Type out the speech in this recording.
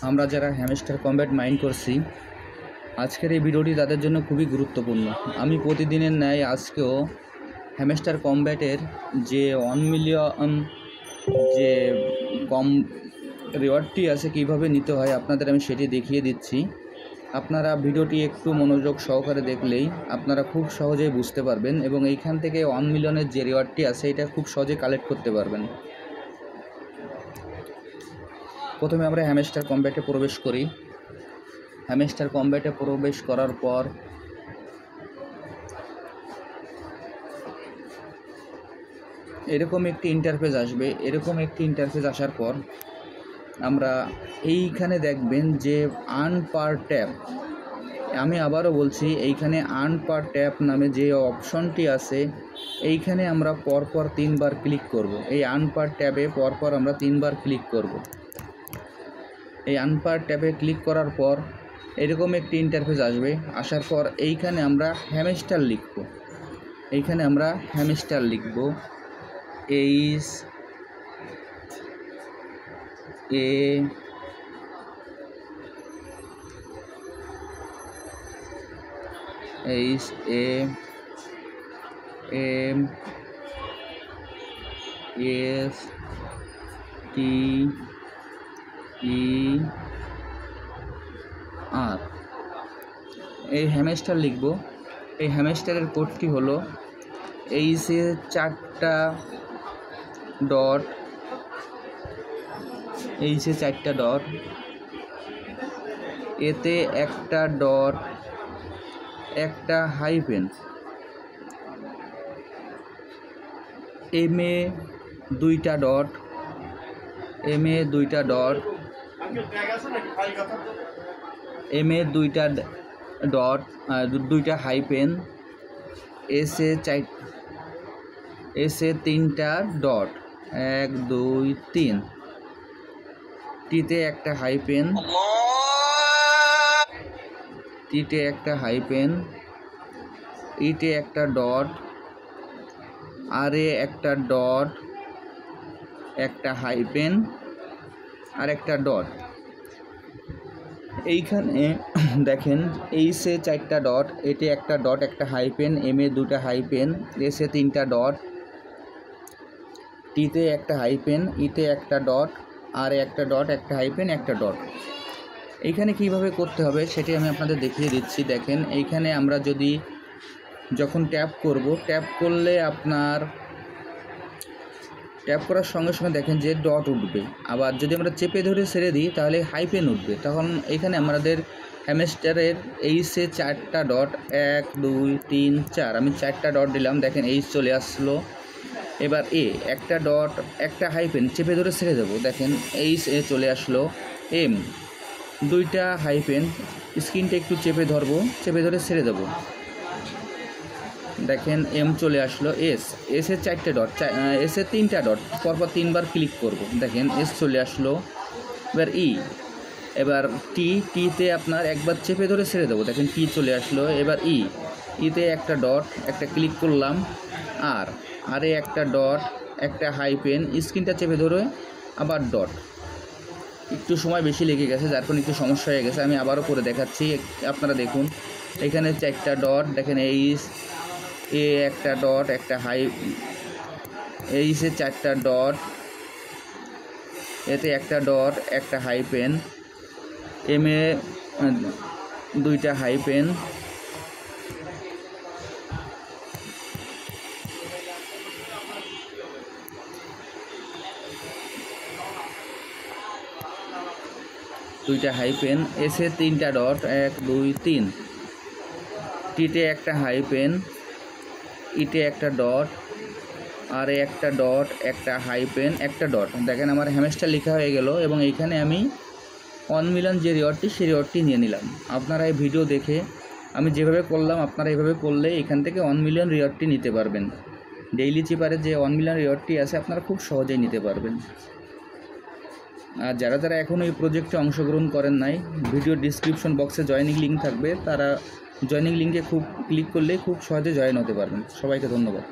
আমরা যারা hamster combat mind করছি, আজকের এই ভিডিওটি তাদের জন্য খুবই গুরুত্বপূর্ণ। আমি প্রতিদিনের ন্যায় আজকেও হ্যামস্টার কমব্যাটের যে 1 মিলিয়ন যে কম রিওয়ার্ডটি আছে কীভাবে নিতে হয় আপনাদের আমি সেটি দেখিয়ে দিচ্ছি। আপনারা ভিডিওটি একটু মনোযোগ সহকারে দেখলেই আপনারা খুব সহজেই বুঝতে পারবেন এবং এইখান থেকে 1 মিলিয়নের যে রিওয়ার্ডটি আছে এটা খুব সহজে কালেক্ট করতে পারবেন। প্রথমে আমরা হ্যামস্টার কমব্যাটে প্রবেশ করি। হ্যামস্টার কমব্যাটে প্রবেশ করার পর এরকম একটি ইন্টারফেস আসবে। এরকম একটি ইন্টারফেস আসার পর আমরা এইখানে দেখবেন যে আর্ন পার ট্যাপ। আমি আবারও বলছি, এইখানে আর্ন পার ট্যাপ নামে যে অপশনটি আছে এইখানে আমরা পরপর 3 বার ক্লিক করব। এই আর্ন পার ট্যাবে পরপর আমরা 3 বার ক্লিক করব। এই আর্ন পার ট্যাবে ক্লিক করার পর এরকম একটি ইন্টারফেস আসবে। আসার পর এইখানে আমরা হ্যামস্টার লিখব। এইখানে আমরা হ্যামস্টার লিখব HAMSTER। এই হ্যামস্টার লিখব। এই হ্যামস্টারের কোডটি হলো এইচে 4টা ডট, এইচে 4টা ডট, এতে একটা ডট, একটা হাইফেন, এমএ 2টা ডট, এমএ 2টা ডট, এমএ 2টা ডট, 2টা হাইফেন, এসে 3টা ডট, 1 2 3, টিতে একটা হাইফেন, টিতে একটা হাইফেন, ইতে একটা ডট, আরে একটা ডট, একটা হাইফেন আর একটা ডট। এইখানে দেখেন এইচে 4টা ডট, এতে একটা ডট, একটা হাইফেন, এমএ 2টা হাইফেন, এসে 3টা ডট, টিতে একটা হাইফেন, ইতে একটা ডট, আর একটা ডট, একটা হাইফেন, একটা ডট। এইখানে কিভাবে করতে হবে সেটি আমি আপনাদের দেখিয়ে দিচ্ছি। দেখেন এইখানে আমরা যখন ট্যাপ করব, ট্যাপ করলে আপনার ট্যাপ করার সঙ্গে সঙ্গে দেখেন যে ডট উঠবে। আবার যদি আমরা চেপে ধরে ছেড়ে দিই তাহলে হাইফেন উঠবে। তখন এখানে আমাদের হ্যামস্টারের এইচে 4টা ডট, 1 2 3 4, আমি 4টা ডট দিলাম। দেখেন এইচ চলে আসলো। এবার একটা ডট, একটা হাইফেন, চেপে ধরে ছেড়ে দেবো। দেখেন এইচ চলে আসলো। এম 2টা হাইফেন, স্ক্রিনটা একটু চেপে ধরবো, চেপে ধরে ছেড়ে দেবো। দেখেন এম চলে আসলো। এসে 4টে ডট, এসে 3টা ডট, পরপর 3 বার ক্লিক করব। দেখেন এস চলে আসলো। এবার এবার টিতে আপনার একবার চেপে ধরে ছেড়ে দেবো। দেখেন টি চলে আসলো। এবার ইতে একটা ডট, একটা ক্লিক করলাম, আরে একটা ডট, একটা হাইফেন, স্ক্রিনটা চেপে ধরে আবার ডট। একটু সময় বেশি লেগে গেছে, যার কারণে একটু সমস্যা হয়ে গেছে। আমি আবারও করে দেখাচ্ছি, আপনারা দেখুন। এখানে 4টা ডট, দেখেন একটা ডট, একটা এইচে 4টা ডট, এতে একটা ডট, একটা হাইফেন, এমএ 2টা হাইফেন, এসে 3টা ডট, 1 2 3, টিতে একটা হাইফেন, ইতে একটা ডট, আর একটা ডট, একটা হাইফেন, একটা ডট। দেখেন আমার হ্যামস্টার লেখা হয়ে গেল এবং এইখানে আমি 1 মিলিয়ন যে রিওয়ার্ডটি সেই রিওয়ার্ডটি নিয়ে নিলাম। আপনারা এই ভিডিও দেখে আমি যেভাবে করলাম আপনারা এইভাবে করলে এখান থেকে 1 মিলিয়ন রিওয়ার্ডটি নিতে পারবেন। ডেইলি চিপারে যে 1 মিলিয়ন রিওয়ার্ডটি আছে আপনারা খুব সহজেই নিতে পারবেন। আর যারা এখনও এই প্রজেক্টে অংশগ্রহণ করেন নাই, ভিডিও ডিসক্রিপশন বক্সে জয়েনিং লিঙ্ক থাকবে, তারা জয়েনিং লিঙ্কে ক্লিক করলে খুব সহজে জয়েন হতে পারবেন। সবাইকে ধন্যবাদ।